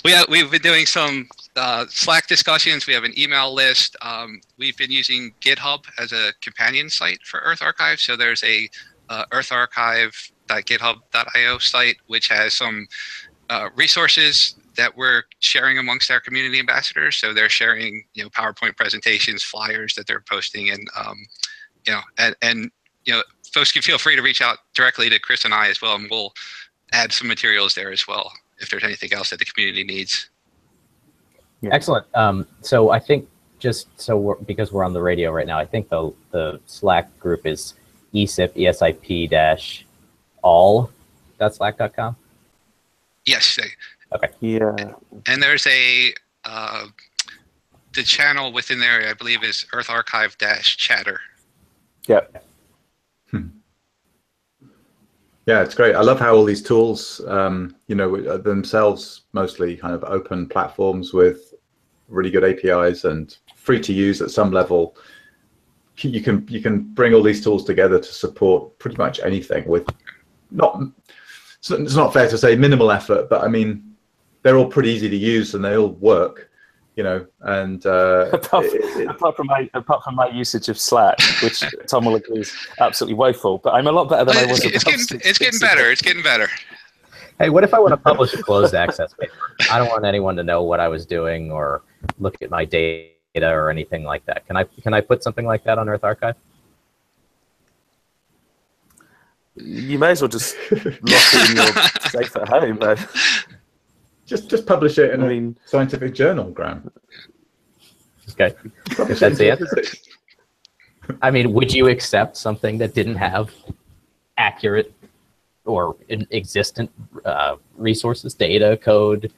we've been doing some Slack discussions. We have an email list. We've been using GitHub as a companion site for EarthArXiv. So there's a eartharchive.github.io site, which has some resources that we're sharing amongst our community ambassadors. So they're sharing, you know, PowerPoint presentations, flyers that they're posting, and folks can feel free to reach out directly to Chris and I as well, and we'll add some materials there as well if there's anything else that the community needs. Yeah. Excellent. So I think because we're on the radio right now, I think the Slack group is ESIP, ESIP-all.slack.com? Yes. Okay. Yeah. And there's the channel within there, I believe, is EarthArXiv-chatter. Yeah. Yeah, it's great. I love how all these tools, themselves mostly kind of open platforms with really good APIs and free to use at some level. You can bring all these tools together to support pretty much anything with it's not fair to say minimal effort, but I mean, they're all pretty easy to use and they all work, you know, and apart from my usage of Slack, which Tom will agree is absolutely woeful, but I'm a lot better than I was. It's getting better. It's getting better. Hey, what if I want to publish a closed access paper? I don't want anyone to know what I was doing or look at my data or anything like that. Can I put something like that on EarthArXiv? You may as well just lock it in your safe at home, though. Just publish it in a scientific journal, Graham. Okay, that's the answer. I mean, would you accept something that didn't have accurate or existent resources, data, code,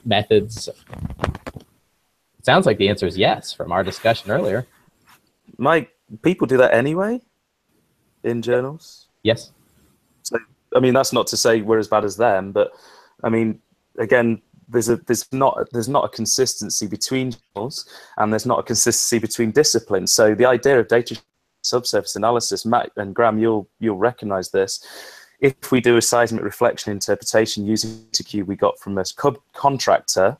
methods? It sounds like the answer is yes from our discussion earlier. Mike, people do that anyway in journals. Yes. So, I mean, that's not to say we're as bad as them, but I mean, again, there's not a consistency between journals, and there's not a consistency between disciplines. So the idea of data subsurface analysis, Matt and Graham, you'll recognize this. If we do a seismic reflection interpretation using a cube we got from a contractor,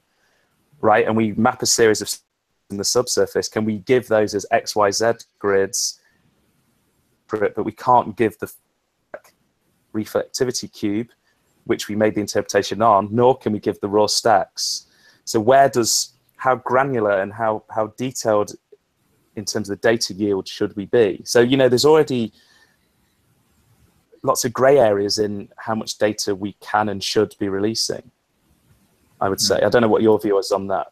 right, and we map a series of in the subsurface, can we give those as XYZ grids? But we can't give the reflectivity cube, which we made the interpretation on, nor can we give the raw stacks. So how granular and how detailed in terms of the data yield should we be? So, there's already lots of gray areas in how much data we can and should be releasing, I would say. I don't know what your view is on that.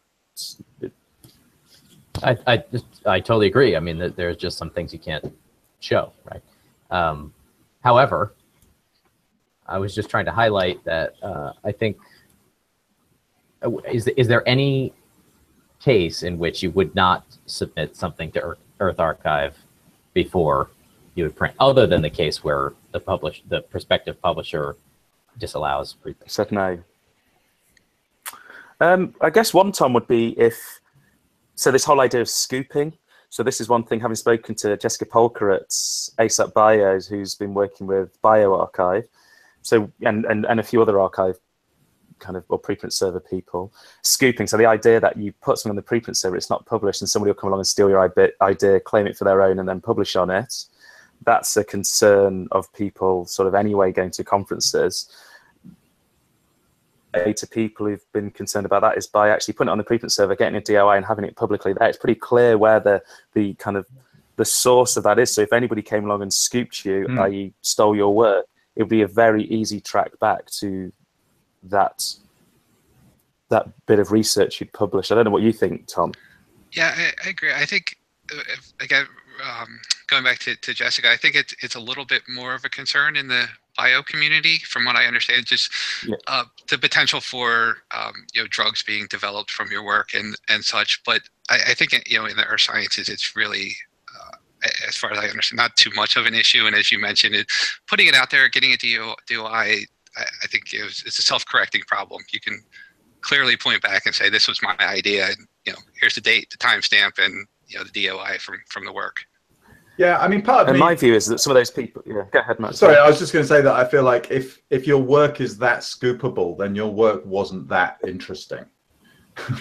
I totally agree. I mean, there's just some things you can't show, right? However, I was just trying to highlight that I think, is there any case in which you would not submit something to EarthArXiv before you would print, other than the case where the prospective publisher disallows preprint? Said no. I guess one time would be so this whole idea of scooping. So this is one thing, having spoken to Jessica Polker at ASAP Bios, who's been working with BioArXiv, so and a few other archive or preprint server people, scooping. So the idea that you put something on the preprint server, it's not published, and somebody will come along and steal your idea, claim it for their own, and then publish on it. That's a concern of people sort of anyway going to conferences. To people who've been concerned about that is by actually putting it on the preprint server, getting a DOI and having it publicly there. It's pretty clear where the source of that is. So if anybody came along and scooped you, i.e. stole your work, it would be a very easy track back to that bit of research you'd published. I don't know what you think, Tom. Yeah, I agree. I think, again, going back to Jessica, I think it's a little bit more of a concern in the bio community, from what I understand, just the potential for drugs being developed from your work and such. But I think in the earth sciences, it's really, as far as I understand, not too much of an issue. And as you mentioned, putting it out there, getting a DOI, I think it's a self-correcting problem. You can clearly point back and say, this was my idea, and here's the date, the timestamp, and the DOI from the work. Yeah, I mean, part of my view is that some of those people. Yeah, go ahead, Matt. Sorry, I was just going to say that I feel like if your work is that scoopable, then your work wasn't that interesting. Do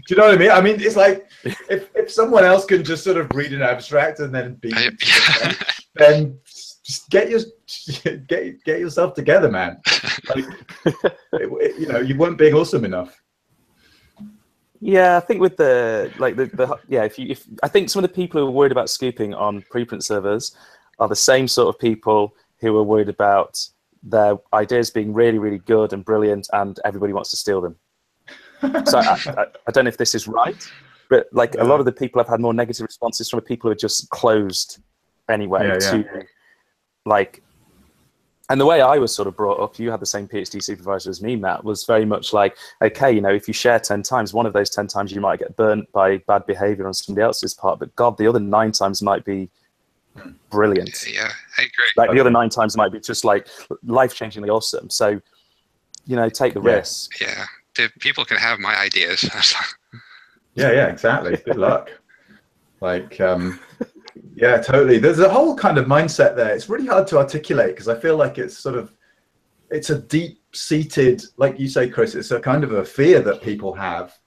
you know what I mean? I mean, it's like if someone else can just sort of read an abstract and then be, then just get yourself together, man. Like, you weren't being awesome enough. Yeah, I think with if I think some of the people who are worried about scooping on preprint servers are the same sort of people who are worried about their ideas being really, really good and brilliant, and everybody wants to steal them. So I don't know if this is right, but a lot of the people I've had more negative responses from are people who are just closed anyway and the way I was sort of brought up, you had the same PhD supervisor as me, Matt, was very much like, okay, if you share 10 times, one of those 10 times you might get burnt by bad behavior on somebody else's part, but God, the other 9 times might be brilliant. Yeah, I agree. The other 9 times might be just life-changingly awesome. So, take the risk. Yeah, people can have my ideas. Yeah, exactly. Good luck. Yeah, totally. There's a whole kind of mindset there. It's really hard to articulate because I feel like it's a deep-seated, like you say, Chris, it's a kind of a fear that people have.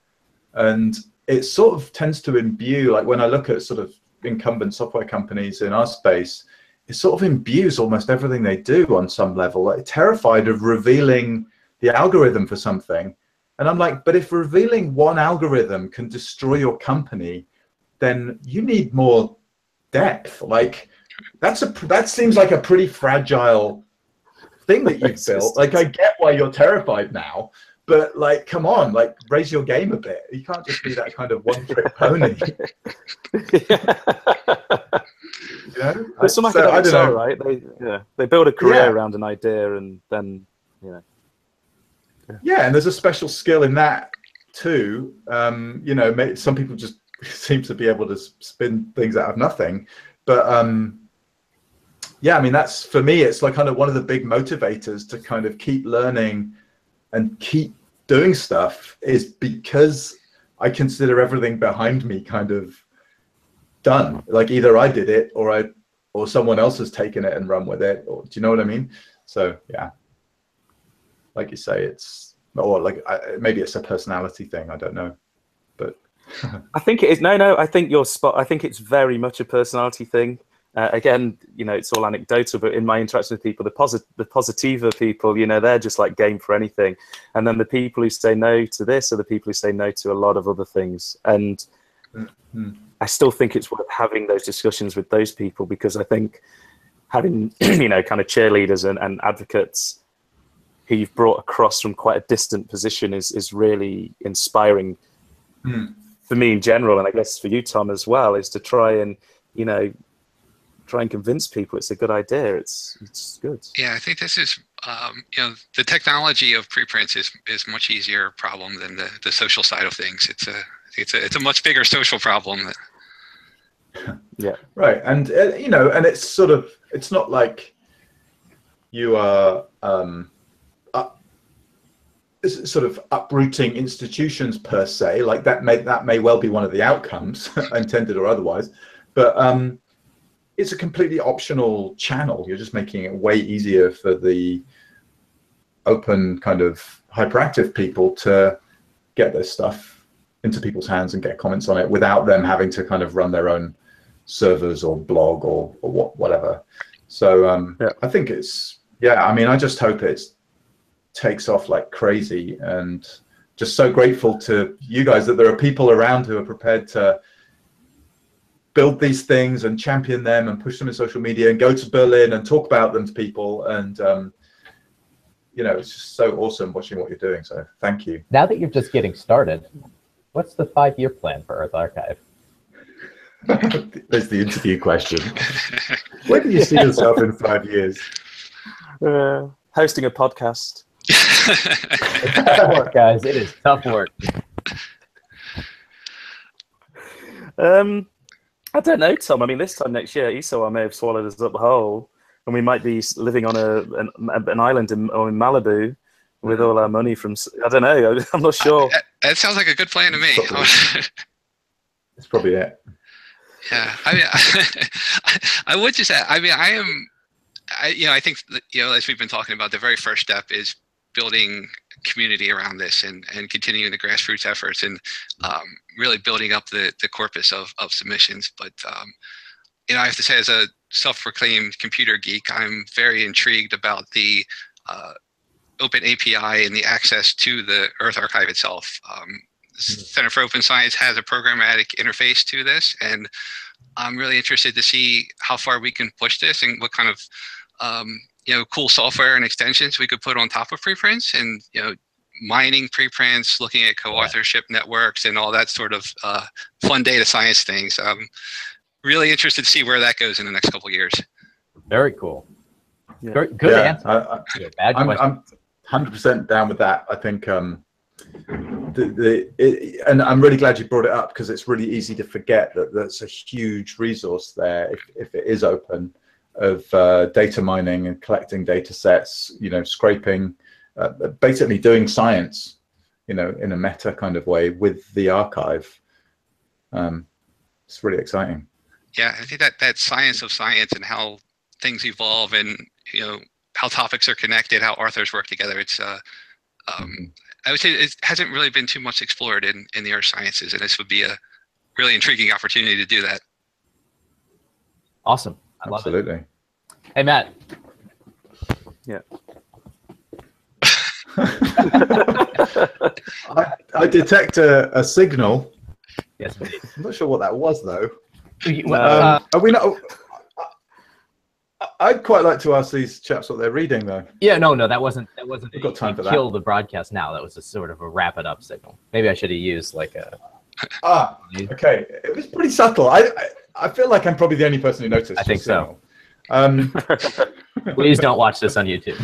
And it sort of tends to imbue, like when I look at sort of incumbent software companies in our space, it sort of imbues almost everything they do on some level, like terrified of revealing the algorithm for something. And I'm like, but if revealing one algorithm can destroy your company, then you need more depth. Like that seems like a pretty fragile thing that you've built. Like, I get why you're terrified now, but like, come on, like, raise your game a bit. You can't just be that kind of one-trick pony. You know? But some academics are, right? They build a career around an idea, and then Yeah, and there's a special skill in that too. You know, some people just seem to be able to spin things out of nothing, but yeah, I mean, that's, for me, it's like kind of one of the big motivators to kind of keep learning and keep doing stuff, is because I consider everything behind me kind of done. Like, either I did it, or someone else has taken it and run with it, or, do you know what I mean? So yeah, like you say, it's, or like, maybe it's a personality thing, I don't know, but I think it is. No, I think you're spot. I think it's very much a personality thing. Again, you know, it's all anecdotal, but in my interaction with people, the positiva people, you know, they're just like game for anything. And then the people who say no to this are the people who say no to a lot of other things. And I still think it's worth having those discussions with those people, because I think having, you know, kind of cheerleaders and advocates who you've brought across from quite a distant position is really inspiring for me in general. And I guess for you, Tom, as well, is to try and, you know, convince people it's a good idea. It's good. Yeah, I think this is, you know, the technology of preprints is much easier problem than the social side of things. It's a much bigger social problem. Yeah, right. And you know, and it's sort of, it's not like you are sort of uprooting institutions per se. Like, that may well be one of the outcomes, intended or otherwise, but it's a completely optional channel. You're just making it way easier for the open kind of hyperactive people to get their stuff into people's hands and get comments on it without them having to kind of run their own servers or blog or whatever. So I think it's, yeah, I mean, I just hope it takes off like crazy, and just so grateful to you guys that there are people around who are prepared to build these things and champion them and push them in social media and go to Berlin and talk about them to people. And, you know, it's just so awesome watching what you're doing. So thank you. Now that you're just getting started, what's the 5-year plan for EarthArXiv? There's the interview question. Where do you see yourself in 5 years? Hosting a podcast. It's tough work, guys. It is tough work. I don't know, Tom. I mean, this time next year, Esau may have swallowed us up whole, and we might be living on an island in Malibu with all our money from, I don't know, I'm not sure. That sounds like a good plan to me. That's probably it. Yeah, I mean, I would just add, I mean, I think that, you know, as we've been talking about, the very first step is building community around this and continuing the grassroots efforts and really building up the corpus of submissions. But, you know, I have to say, as a self-proclaimed computer geek, I'm very intrigued about the open API and the access to the EarthArXiv itself. Center for Open Science has a programmatic interface to this, and I'm really interested to see how far we can push this and what kind of you know, cool software and extensions we could put on top of preprints, and, you know, mining preprints, looking at co-authorship networks and all that sort of fun data science things. I'm really interested to see where that goes in the next couple of years. Very cool. Yeah. Good answer. I'm 100% down with that. I think and I'm really glad you brought it up, because it's really easy to forget that there's a huge resource there if it is open, of data mining and collecting data sets, you know, scraping, basically doing science, you know, in a meta kind of way with the archive. It's really exciting. Yeah, I think that science of science and how things evolve, and, you know, how topics are connected, how authors work together. It's I would say it hasn't really been too much explored in the earth sciences, and this would be a really intriguing opportunity to do that. Awesome. I love Absolutely. it. Hey, Matt. Yeah. I detect a signal. Yes, indeed. I'm not sure what that was, though. Are we not? I'd quite like to ask these chaps what they're reading, though. Yeah, no, that wasn't. We've got time for that. Kill the broadcast now. That was a sort of a wrap it up signal. Maybe I should have used like a. Okay. It was pretty subtle. I feel like I'm probably the only person who noticed. I think so. Please don't watch this on YouTube.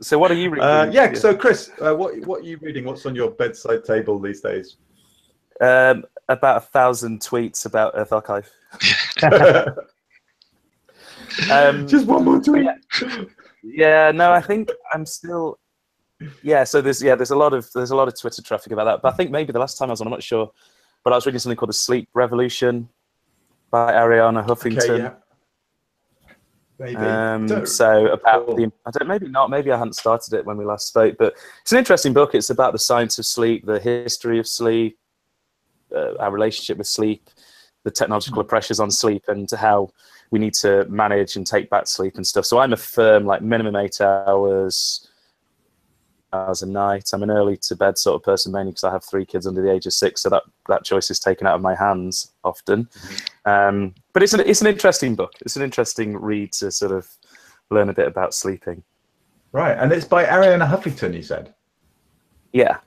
So what are you reading? Yeah. So Chris, what are you reading? What's on your bedside table these days? About 1,000 tweets about EarthArXiv. Just one more tweet. Yeah, no, I think I'm still. Yeah, so there's a lot of Twitter traffic about that. But I think maybe the last time I was on, I'm not sure, but I was reading something called The Sleep Revolution by Ariana Huffington. Okay, yeah. Maybe. So about maybe not. Maybe I hadn't started it when we last spoke, but it's an interesting book. It's about the science of sleep, the history of sleep, our relationship with sleep, the technological pressures on sleep, and how we need to manage and take back sleep and stuff. So I'm a firm like minimum 8 hours a night. I'm an early to bed sort of person, mainly because I have 3 kids under the age of 6, so that choice is taken out of my hands often. But it's an interesting book. It's an interesting read to sort of learn a bit about sleeping. Right, and it's by Ariana Huffington, you said? Yeah.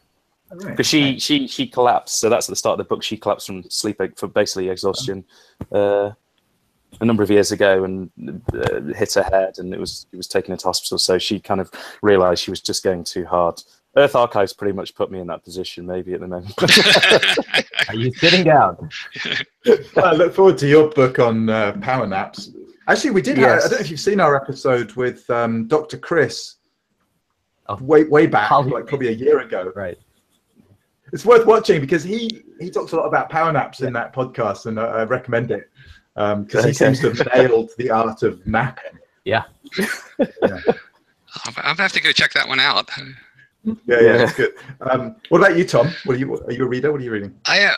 Right. Because she collapsed, so that's at the start of the book. She collapsed from sleep for basically exhaustion a number of years ago, and hit her head, and it was taken into hospital. So she kind of realised she was just going too hard. EarthArXiv's pretty much put me in that position, maybe at the moment. Are you sitting down? I look forward to your book on power naps. Actually, we did. Yes. I don't know if you've seen our episode with Dr. Chris. Way back, like probably a year ago. Right. It's worth watching because he talks a lot about power naps in that podcast, and I recommend it because he seems to have nailed the art of napping. Yeah. I'll have to go check that one out. Yeah, it's good. What about you, Tom? Are you a reader? What are you reading? I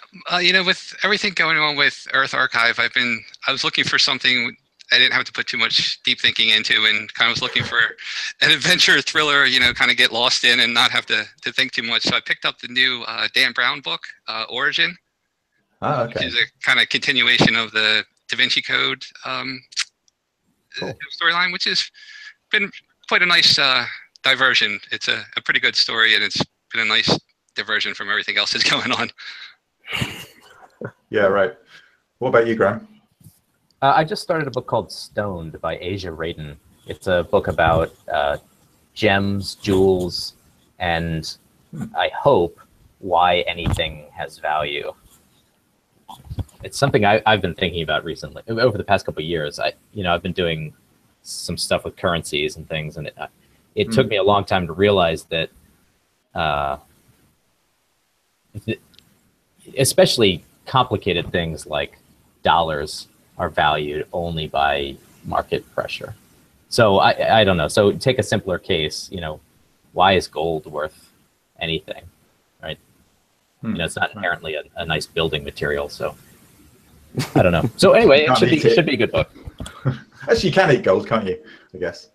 with everything going on with EarthArXiv, I was looking for something I didn't have to put too much deep thinking into, and kind of was looking for an adventure thriller, kind of get lost in and not have to think too much. So I picked up the new Dan Brown book, Origin, which is a kind of continuation of the Da Vinci Code storyline, which has been quite a nice diversion. It's a pretty good story, and it's been a nice diversion from everything else that's going on. Yeah, right. What about you, Graham? I just started a book called Stoned by Asia Radin. It's a book about gems, jewels, and I hope why anything has value. It's something I've been thinking about recently. Over the past couple of years, I've been doing some stuff with currencies and things, and it took me a long time to realize that, especially complicated things like dollars are valued only by market pressure. So I don't know. So take a simpler case, why is gold worth anything, right? It's not inherently a nice building material. So I don't know. So anyway, it should be a good book. Actually, you can eat gold, can't you? I guess.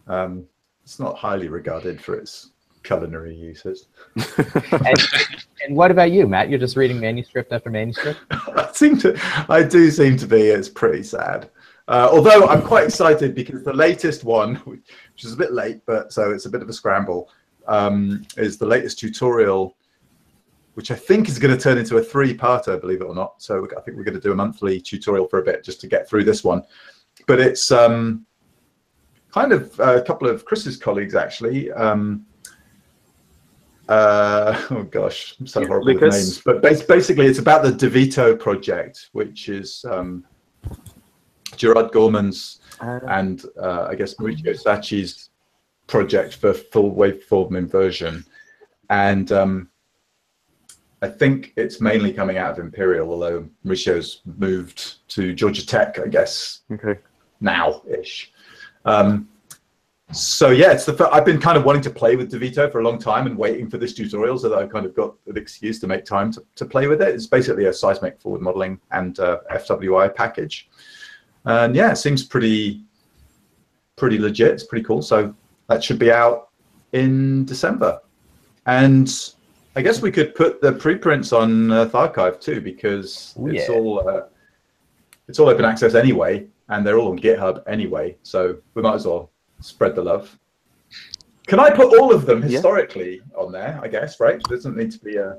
It's not highly regarded for its culinary uses. And what about you, Matt? You're just reading manuscript after manuscript? I do seem to be. It's pretty sad. Although I'm quite excited because the latest one, which is a bit late, but so it's a bit of a scramble, is the latest tutorial, which I think is going to turn into a 3-parter, believe it or not. So I think we're going to do a monthly tutorial for a bit just to get through this one. But it's kind of a couple of Chris's colleagues, actually. Oh gosh, I'm so horrible with names. But basically, it's about the DeVito project, which is Gerard Gorman's and I guess Mauricio Sacchi's project for full waveform inversion. And I think it's mainly coming out of Imperial, although Mauricio's moved to Georgia Tech, I guess, now-ish. So yeah, I've been kind of wanting to play with DeVito for a long time and waiting for this tutorial so that I kind of got an excuse to make time to play with it. It's basically a seismic forward modeling and FWI package. And yeah, it seems pretty legit. It's pretty cool. So that should be out in December. And I guess we could put the preprints on EarthArXiv too, because it's all it's all open access anyway, and they're all on GitHub anyway. So we might as well spread the love. Can I put all of them historically on there? I guess, right? There doesn't need to be a.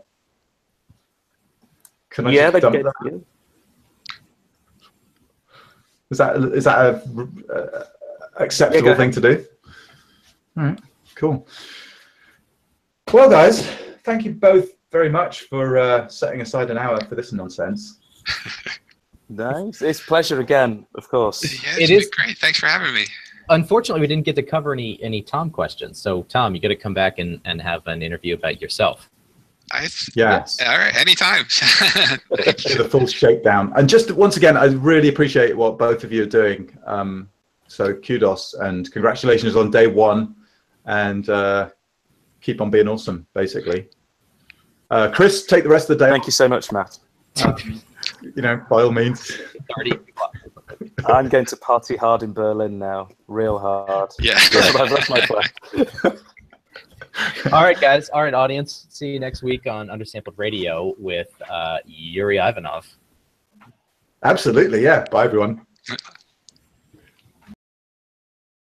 Can I just dump that? Yeah. Is that a acceptable thing to do? All right, cool. Well, guys, thank you both very much for setting aside an hour for this nonsense. Nice. It's a pleasure again, of course. Yeah, it is great. Thanks for having me. Unfortunately, we didn't get to cover any Tom questions. So, Tom, you got to come back and have an interview about yourself. Yes. All right. Anytime. The full shakedown. And just once again, I really appreciate what both of you are doing. So kudos and congratulations on day one, and keep on being awesome, basically. Chris, take the rest of the day. Thank you so much, Matt. You know, by all means. I'm going to party hard in Berlin now, real hard. Yeah. I've left my plan. All right, guys. All right, audience. See you next week on Undersampled Radio with Yuri Ivanov. Absolutely, yeah. Bye, everyone.